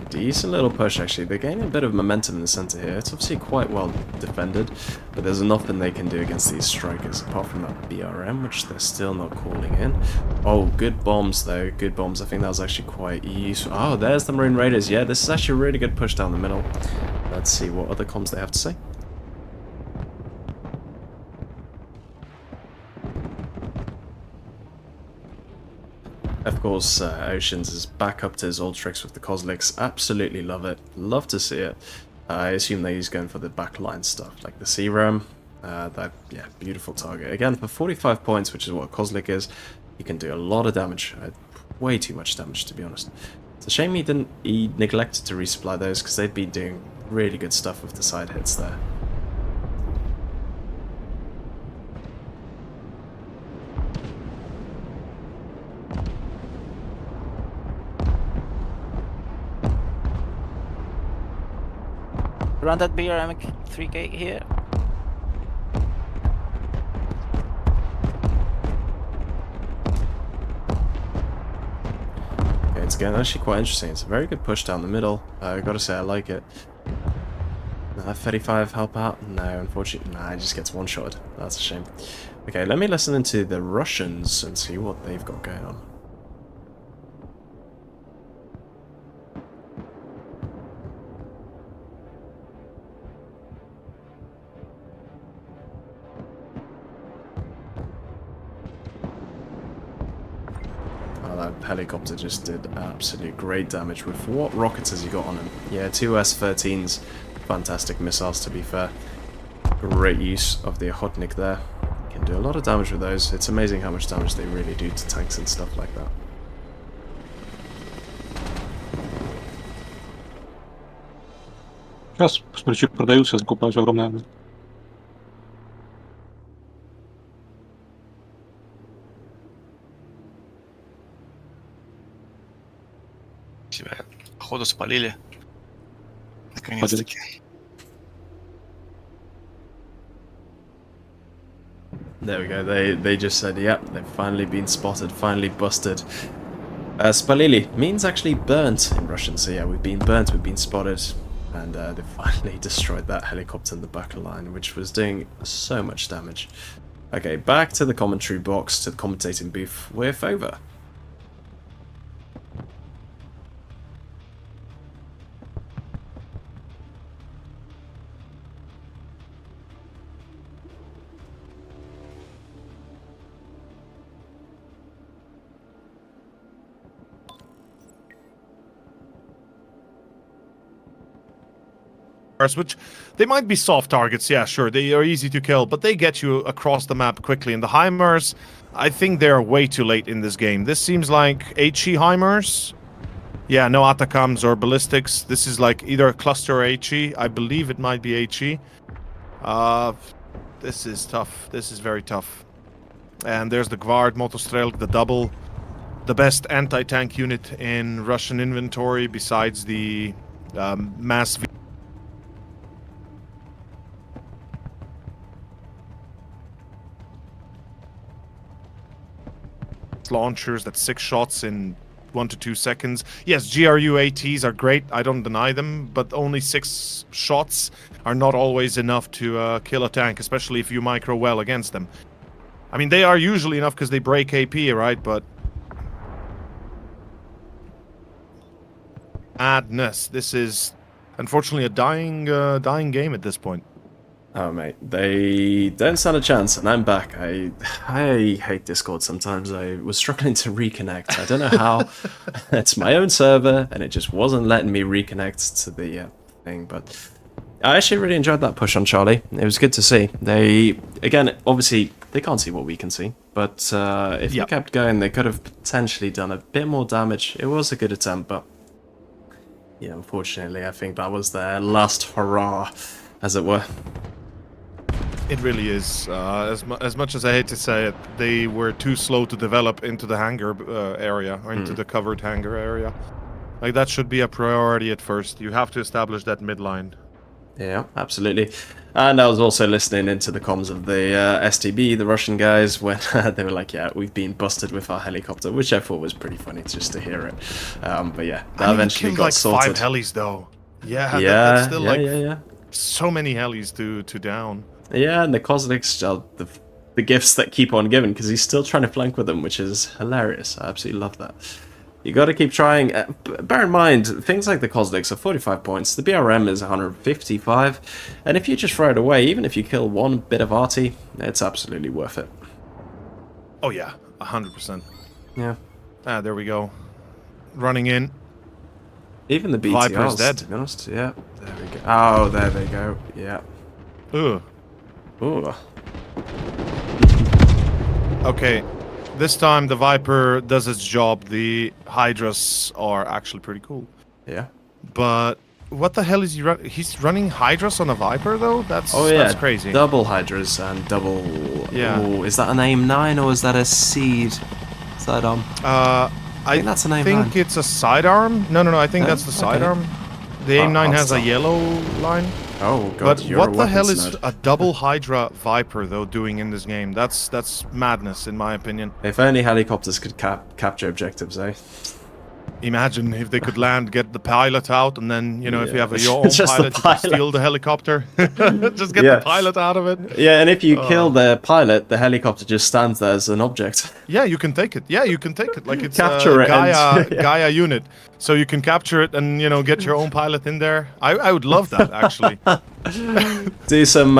S1: Decent little push, actually. They're gaining a bit of momentum in the center here. It's obviously quite well defended, but there's nothing they can do against these strikers, apart from that BRM, which they're still not calling in. Oh, good bombs, though. Good bombs. I think that was actually quite useful. Oh, there's the Marine Raiders. Yeah, this is actually a really good push down the middle. Let's see what other comms they have to say. Of course, Oceans is back up to his old tricks with the Kozliks. Absolutely love it. Love to see it. I assume that he's going for the backline stuff, like the C-Ram. That, yeah, beautiful target. Again, for 45 points, which is what Kozlik is, you can do a lot of damage. Way too much damage, to be honest. It's a shame he neglected to resupply those, because they'd be doing really good stuff with the side hits there.
S10: Run that BRM 3K here.
S1: Okay, it's again actually quite interesting. It's a very good push down the middle. I gotta say, I like it. 35 help out? No, unfortunately, nah, he just gets one-shotted. That's a shame. Okay, let me listen into the Russians and see what they've got going on. Helicopter just did absolute great damage. With what rockets has he got on him? Yeah, two S-13s. Fantastic missiles, to be fair. Great use of the Ochotnik there. Can do a lot of damage with those. It's amazing how much damage they really do to tanks and stuff like that.
S7: Сейчас посмотрю, что продаются, закупаюсь огромное.
S8: Тебя, походу, спалили. Наконец-таки.
S1: There we go. They just said, yep, they've finally been spotted, finally busted. Spalili means actually burnt in Russian, so yeah, we've been burnt, we've been spotted, and they finally destroyed that helicopter in the back line, which was doing so much damage. Okay, back to the commentary box, to the commentating booth with Over.
S3: which they might be soft targets, yeah, sure, they are easy to kill, but they get you across the map quickly. And the HIMARS, I think they're way too late in this game. This seems like HE HIMARS. Yeah, no Atacams or Ballistics. This is like either a cluster or HE. I believe it might be HE. This is tough. This is very tough. And there's the Gward Motostrelk, the double. The best anti-tank unit in Russian inventory besides the mass launchers. That's 6 shots in 1 to 2 seconds. Yes, GRU ATs are great, I don't deny them, but only 6 shots are not always enough to kill a tank, especially if you micro well against them. I mean, they are usually enough because they break AP, right? But madness. This is unfortunately a dying game at this point.
S1: Oh mate, they don't stand a chance, and I'm back. I hate Discord sometimes. I was struggling to reconnect. I don't know how. It's my own server, and it just wasn't letting me reconnect to the thing. But I actually really enjoyed that push on Charlie. It was good to see. They, again, obviously, they can't see what we can see. But if they kept going, they could have potentially done a bit more damage. It was a good attempt, but yeah, unfortunately, I think that was their last hurrah, as it were.
S3: It really is. As much as I hate to say it, they were too slow to develop into the hangar area, or into the covered hangar area. Like, that should be a priority at first. You have to establish that midline.
S1: Yeah, absolutely. And I was also listening into the comms of the STB, the Russian guys, when they were like, yeah, we've been busted with our helicopter, which I thought was pretty funny just to hear it. But yeah, that eventually got
S3: like
S1: sorted.
S3: 5 helis, though. Yeah,
S1: yeah,
S3: that's still so many helis to down.
S1: Yeah, and the Kozniks are the gifts that keep on giving, because he's still trying to flank with them, which is hilarious. I absolutely love that. You got to keep trying. Bear in mind, things like the Kozniks are 45 points, the BRM is 155, and if you just throw it away, even if you kill one bit of arty, it's absolutely worth it.
S3: Oh yeah, 100%.
S1: Yeah.
S3: Ah, there we go. Running in.
S1: Even the
S3: Viper's
S1: BTRs,
S3: dead.
S1: to be honest. Yeah, there we go. Oh, there they go. Yeah.
S3: Ugh.
S1: Ooh.
S3: Okay, this time the Viper does its job. The Hydras are actually pretty cool.
S1: Yeah.
S3: But what the hell is he running? He's running Hydras on a Viper, though? That's crazy.
S1: Double Hydras and double...
S3: Yeah.
S1: Ooh, is that an AIM-9 or is that a Seed sidearm?
S3: I
S1: think that's an AIM-9.
S3: think it's a sidearm. No, I think that's the sidearm. The AIM-9 has a yellow line.
S1: Oh god,
S3: But
S1: you're
S3: what
S1: a
S3: the hell
S1: weapons
S3: is
S1: nerd.
S3: a double Hydra Viper, though, doing in this game? That's madness, in my opinion.
S1: If only helicopters could capture objectives, eh?
S3: Imagine if they could land, get the pilot out, and then, you know, if you have your own
S1: Just the
S3: pilot, you can
S1: pilot.
S3: steal the helicopter. Just get
S1: Yeah.
S3: the pilot out of it.
S1: Yeah, and if you kill the pilot, the helicopter just stands there as an object.
S3: Yeah, you can take it. Yeah, you can take it. Like, it's
S1: Capture
S3: a
S1: it and-
S3: Gaia unit. So you can capture it and, you know, get your own pilot in there. I would love that, actually.
S1: Do some,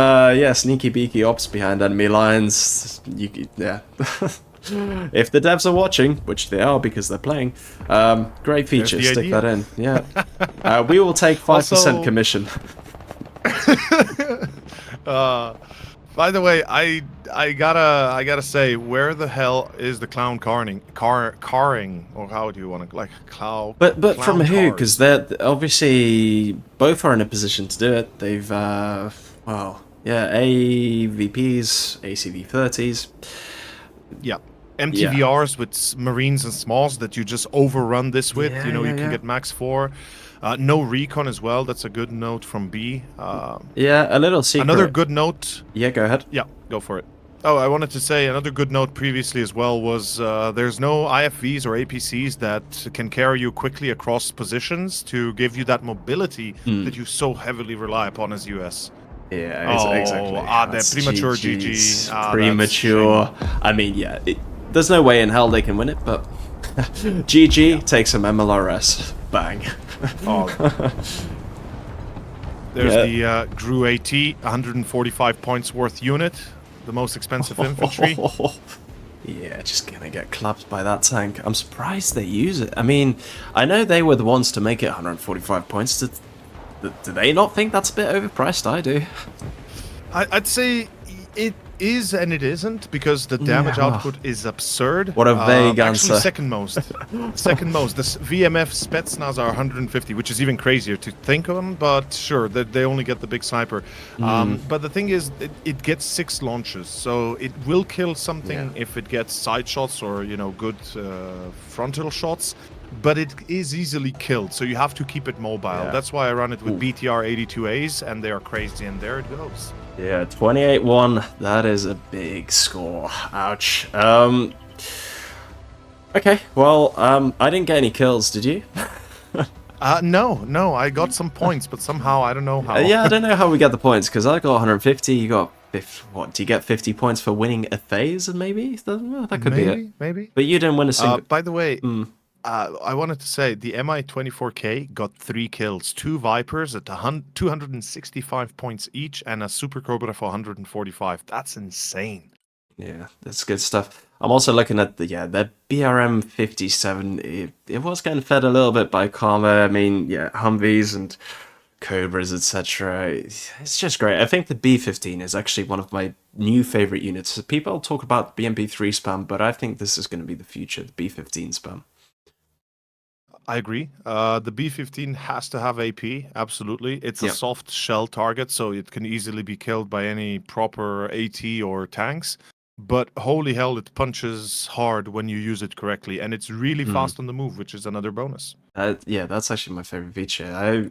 S1: sneaky beaky ops behind enemy lines. Yeah. If the devs are watching, which they are because they're playing, great feature,
S3: the
S1: stick
S3: idea.
S1: that in. Yeah. We will take 5%
S3: Also-
S1: commission.
S3: By the way, I gotta say, where the hell is the clown carring, or how do you want to, like, clown?
S1: But from
S3: clown
S1: who?
S3: cars?
S1: Because they're obviously both are in a position to do it. They've AVPs, ACV-30s.
S3: Yeah. MTVRs with Marines and Smalls that you just overrun this with.
S1: Yeah,
S3: you know,
S1: yeah,
S3: you can
S1: yeah.
S3: get max 4. No recon as well. That's a good note from B.
S1: Yeah, a little secret.
S3: Another good note.
S1: Yeah, go ahead.
S3: Yeah, go for it. Oh, I wanted to say another good note previously as well was there's no IFVs or APCs that can carry you quickly across positions to give you that mobility that you so heavily rely upon as US.
S1: Yeah, exactly.
S3: the
S1: That's
S3: premature
S1: GG's.
S3: GG. That's
S1: Premature. I mean, yeah, there's no way in hell they can win it, but GG takes some MLRS. Bang.
S3: Oh. There's the GRU AT, 145 points worth unit, the most expensive infantry.
S1: Yeah, just gonna get clapped by that tank. I'm surprised they use it. I mean, I know they were the ones to make it 145 points. do they not think that's a bit overpriced? I do.
S3: I'd say it is and it isn't, because the damage
S1: Yeah.
S3: output is absurd.
S1: What a vague
S3: actually,
S1: answer.
S3: second most. Second most. The VMF Spetsnaz are 150, which is even crazier to think on, but sure, they only get the big sniper. But the thing is, it gets 6 launches, so it will kill something if it gets side shots or, you know, good frontal shots. But it is easily killed, so you have to keep it mobile.
S1: Yeah.
S3: That's why I run it with BTR 82As, and they are crazy, and there it goes.
S1: Yeah, 28-1. That is a big score. Ouch. Okay, well, I didn't get any kills, did you?
S3: No, I got some points, but somehow I don't know how.
S1: Yeah, I don't know how we get the points, because I got 150, you got 50, what, do you get 50 points for winning a phase, maybe? That could be it.
S3: Maybe.
S1: But you didn't win a single...
S3: By the way, I wanted to say the MI-24K got 3 kills, 2 Vipers at 265 points each, and a Super Cobra for 145. That's insane.
S1: Yeah, that's good stuff. I'm also looking at the BRM 57. It was getting fed a little bit by Karma. I mean, yeah, Humvees and Cobras, etc. It's just great. I think the B15 is actually one of my new favorite units. People talk about BMP3 spam, but I think this is going to be the future, the B15 spam.
S3: I agree. The B-15 has to have AP, absolutely. It's a soft shell target, so it can easily be killed by any proper AT or tanks. But holy hell, it punches hard when you use it correctly, and it's really fast on the move, which is another bonus.
S1: Yeah, that's actually my favorite feature.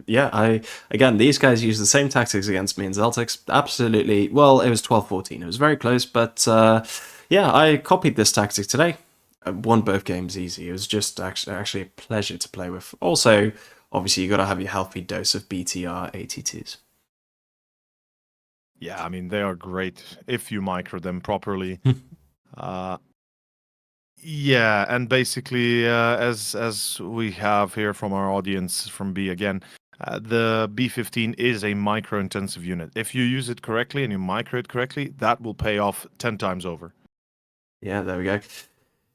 S1: Again, these guys use the same tactics against me in Zeltix. Absolutely. Well, it was 12-14. It was very close, but yeah, I copied this tactic today. Won both games easy. It was just actually a pleasure to play with. Also, obviously, you got to have your healthy dose of BTR 82s.
S3: Yeah, I mean, they are great if you micro them properly. Yeah, and basically, as we have here from our audience from B again, the B-15 is a micro-intensive unit. If you use it correctly and you micro it correctly, that will pay off 10 times over.
S1: Yeah, there we go.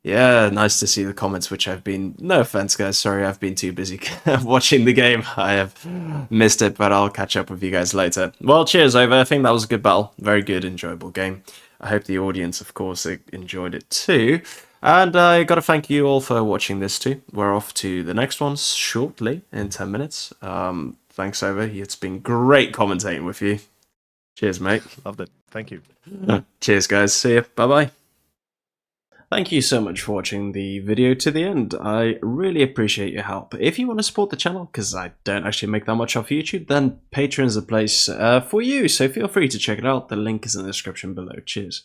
S1: Yeah, nice to see the comments, which I've been... No offense, guys. Sorry, I've been too busy watching the game. I have missed it, but I'll catch up with you guys later. Well, cheers, over. I think that was a good battle. Very good, enjoyable game. I hope the audience, of course, enjoyed it too. And I got to thank you all for watching this too. We're off to the next ones shortly, in 10 minutes. Thanks, over. It's been great commentating with you. Cheers, mate.
S3: Loved it. Thank you.
S1: Cheers, guys. See you. Bye-bye. Thank you so much for watching the video to the end. I really appreciate your help. If you want to support the channel, because I don't actually make that much off YouTube, then Patreon's a place for you, so feel free to check it out. The link is in the description below. Cheers.